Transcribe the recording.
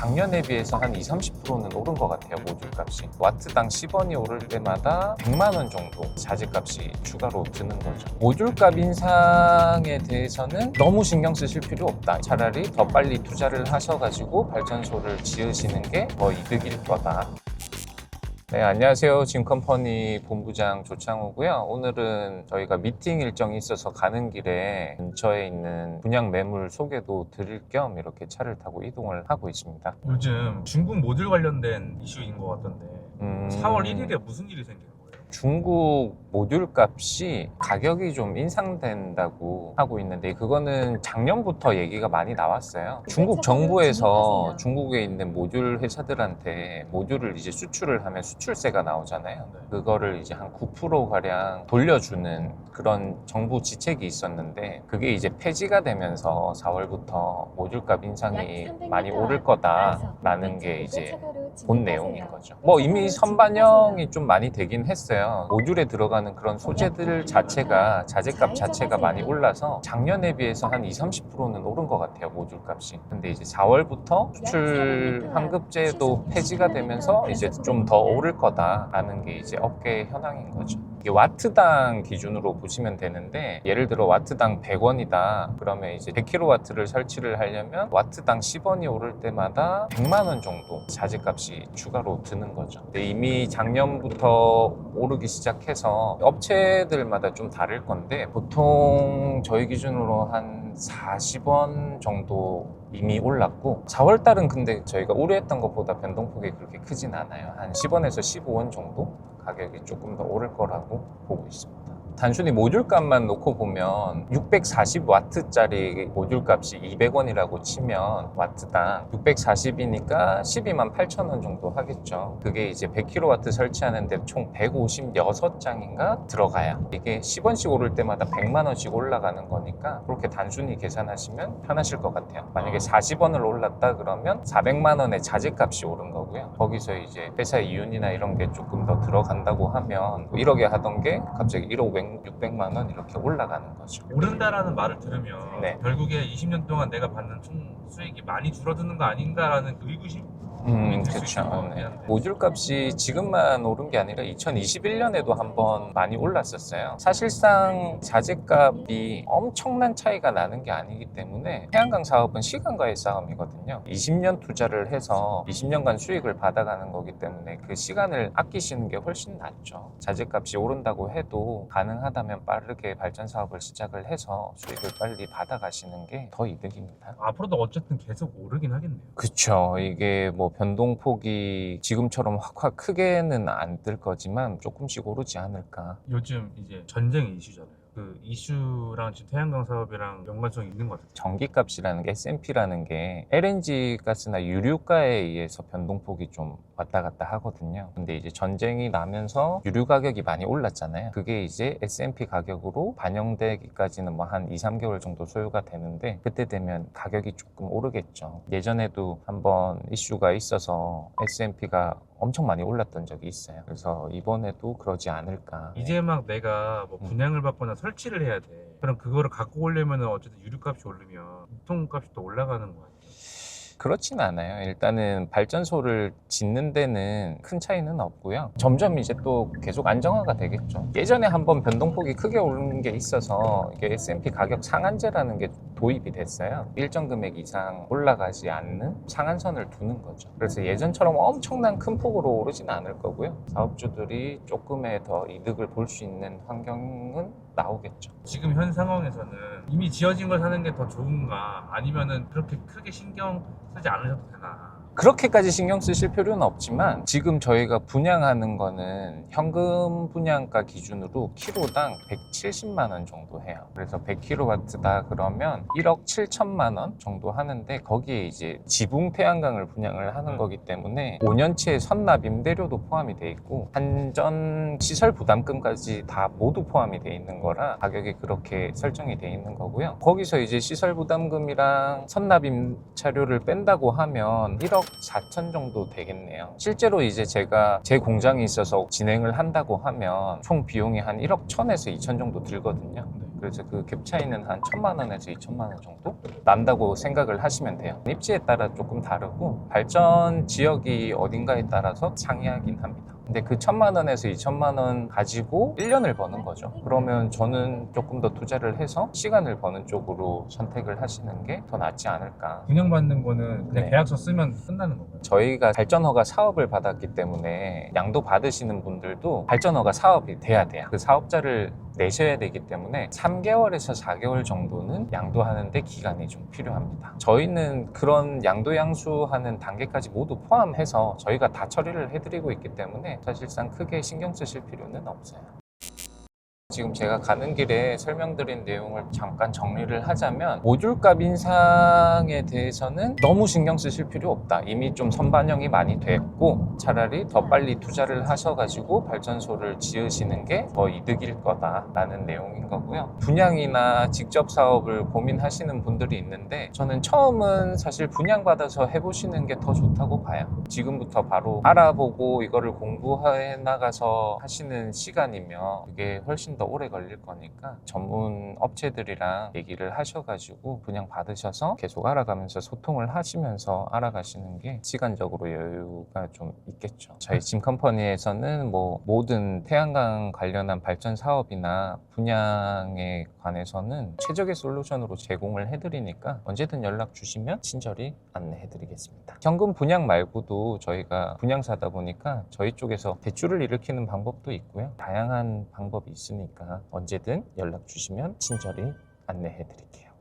작년에 비해서 한 20-30%는 오른 것 같아요. 모듈 값이. 와트당 10원이 오를 때마다 100만 원 정도 자재값이 추가로 드는 거죠. 모듈 값 인상에 대해서는 너무 신경 쓰실 필요 없다. 차라리 더 빨리 투자를 하셔가지고 발전소를 지으시는 게 더 이득일 거다. 네, 안녕하세요. 진컴퍼니 본부장 조창호고요. 오늘은 저희가 미팅 일정이 있어서 가는 길에 근처에 있는 분양 매물 소개도 드릴 겸 이렇게 차를 타고 이동을 하고 있습니다. 요즘 중국 모듈 관련된 이슈인 것 같던데 4월 1일에 무슨 일이 생기는 거예요? 중국 모듈 값이 가격이 좀 인상된다고 하고 있는데 그거는 작년부터 얘기가 많이 나왔어요. 중국 정부에서 중국에 있는 모듈 회사들한테 모듈을 이제 수출을 하면 수출세가 나오잖아요. 네. 그거를 이제 한 9% 가량 돌려주는 그런 정부 지책이 있었는데 그게 이제 폐지가 되면서 4월부터 모듈 값 인상이 많이 오를 거다라는 게 이제 본 내용인 거죠. 뭐 이미 선반영이 좀 많이 되긴 했어요. 모듈에 들어가는 그런 소재들 자체가 자재값 자체가 많이 올라서 작년에 비해서 한 20-30%는 오른 것 같아요. 모듈 값이. 근데 이제 4월부터 수출 환급제도 폐지가 되면서 이제 좀 더 오를 거다라는 게 이제 업계 현황인 거죠. 이게 와트당 기준으로 보시면 되는데 예를 들어 와트당 100원이다 그러면 이제 100kW를 설치를 하려면 와트당 10원이 오를 때마다 100만 원 정도 자재값이 추가로 드는 거죠. 근데 이미 작년부터 오르기 시작해서 업체들마다 좀 다를 건데 보통 저희 기준으로 한 40원 정도 이미 올랐고 4월달은 근데 저희가 우려했던 것보다 변동폭이 그렇게 크진 않아요. 한 10원에서 15원 정도 가격이 조금 더 오를 거라고 보고 있습니다. 단순히 모듈 값만 놓고 보면 640W짜리 모듈 값이 200원이라고 치면 와트당 640이니까 12만 8천 원 정도 하겠죠. 그게 이제 100kW 설치하는데 총 156장인가 들어가야 이게 10원씩 오를 때마다 100만 원씩 올라가는 거니까 그렇게 단순히 계산하시면 편하실 것 같아요. 만약에 40원을 올랐다 그러면 400만 원의 자재값이 오른 거고요. 거기서 이제 회사 이윤이나 이런 게 조금 더 들어간다고 하면 1억에 하던 게 갑자기 1억 600만 원 이렇게 올라가는 거죠. 오른다라는 말을 들으면 네. 결국에 20년 동안 내가 받는 총 수익이 많이 줄어드는 거 아닌가라는 의구심? 그렇죠. 네. 모듈 값이 지금만 오른 게 아니라 2021년에도 한번 많이 올랐었어요. 사실상 자재값이 엄청난 차이가 나는 게 아니기 때문에 태양광 사업은 시간과의 싸움이거든요. 20년 투자를 해서 20년간 수익을 받아가는 거기 때문에 그 시간을 아끼시는 게 훨씬 낫죠. 자재값이 오른다고 해도 가능하다면 빠르게 발전 사업을 시작을 해서 수익을 빨리 받아가시는 게 더 이득입니다. 앞으로도 어쨌든 계속 오르긴 하겠네요. 그쵸. 이게 뭐 변동폭이 지금처럼 확 크게는 안 뜰 거지만 조금씩 오르지 않을까. 요즘 이제 전쟁 이슈잖아요. 그 이슈랑 지금 태양광 사업이랑 연관성이 있는 것 같아요. 전기값이라는 게 S&P라는 게 LNG 가스나 유류가에 의해서 변동폭이 좀 왔다 갔다 하거든요. 근데 이제 전쟁이 나면서 유류 가격이 많이 올랐잖아요. 그게 이제 S&P 가격으로 반영되기까지는 뭐 한 2-3개월 정도 소요가 되는데 그때 되면 가격이 조금 오르겠죠. 예전에도 한번 이슈가 있어서 S&P가 엄청 많이 올랐던 적이 있어요. 그래서 이번에도 그러지 않을까. 이제 막 내가 뭐 분양을 받거나 설치를 해야 돼. 그럼 그거를 갖고 오려면 어쨌든 유류값이 오르면 유통값이 또 올라가는 거 아니에요? 그렇진 않아요. 일단은 발전소를 짓는 데는 큰 차이는 없고요. 점점 이제 또 계속 안정화가 되겠죠. 예전에 한번 변동폭이 크게 오르는 게 있어서 이게 S&P 가격 상한제라는 게 도입이 됐어요. 일정 금액 이상 올라가지 않는 상한선을 두는 거죠. 그래서 예전처럼 엄청난 큰 폭으로 오르진 않을 거고요. 사업주들이 조금의 더 이득을 볼 수 있는 환경은 나오겠죠. 지금 현 상황에서는 이미 지어진 걸 사는 게 더 좋은가 아니면은 그렇게 크게 신경 쓰지 않으셔도 되나? 그렇게까지 신경 쓰실 필요는 없지만 지금 저희가 분양하는 거는 현금 분양가 기준으로 키로당 170만 원 정도 해요. 그래서 100kW다 그러면 1억 7천만 원 정도 하는데 거기에 이제 지붕 태양광을 분양을 하는 거기 때문에 5년치의 선납 임대료도 포함이 돼 있고 한전 시설 부담금까지 다 모두 포함이 돼 있는 거라 가격이 그렇게 설정이 돼 있는 거고요. 거기서 이제 시설 부담금이랑 선납 임차료를 뺀다고 하면 1억 1억 4천 정도 되겠네요. 실제로 이제 제가 제 공장이 있어서 진행을 한다고 하면 총 비용이 한 1억 1천에서 2천 정도 들거든요. 그래서 그 갭 차이는 한 1,000만 원에서 2천만 원 정도 난다고 생각을 하시면 돼요. 입지에 따라 조금 다르고 발전 지역이 어딘가에 따라서 상이하긴 합니다. 근데 그 1,000만 원에서 2천만 원 가지고 1년을 버는 거죠. 그러면 저는 조금 더 투자를 해서 시간을 버는 쪽으로 선택을 하시는 게 더 낫지 않을까. 분양받는 거는 그냥 네. 계약서 쓰면 끝나는 건가요? 저희가 발전허가 사업을 받았기 때문에 양도 받으시는 분들도 발전허가 사업이 돼야 돼요. 그 사업자를 내셔야 되기 때문에 3개월에서 4개월 정도는 양도하는데 기간이 좀 필요합니다. 저희는 그런 양도 양수하는 단계까지 모두 포함해서 저희가 다 처리를 해드리고 있기 때문에 사실상 크게 신경 쓰실 필요는 없어요. 지금 제가 가는 길에 설명드린 내용을 잠깐 정리를 하자면 모듈값 인상에 대해서는 너무 신경 쓰실 필요 없다. 이미 좀 선반영이 많이 됐고 차라리 더 빨리 투자를 하셔가지고 발전소를 지으시는 게 더 이득일 거다라는 내용인 거고요. 분양이나 직접 사업을 고민하시는 분들이 있는데 저는 처음은 사실 분양받아서 해보시는 게 더 좋다고 봐요. 지금부터 바로 알아보고 이거를 공부해 나가서 하시는 시간이면 그게 훨씬 더 오래 걸릴 거니까 전문 업체들이랑 얘기를 하셔가지고 분양 받으셔서 계속 알아가면서 소통을 하시면서 알아가시는 게 시간적으로 여유가 좀 있겠죠. 저희 짐컴퍼니에서는 뭐 모든 태양광 관련한 발전 사업이나 분양에 관해서는 최적의 솔루션으로 제공을 해드리니까 언제든 연락 주시면 친절히 안내해드리겠습니다. 현금 분양 말고도 저희가 분양사다 보니까 저희 쪽에서 대출을 일으키는 방법도 있고요. 다양한 방법이 있으니까 언제든 연락 주시면 친절히 안내해 드릴게요.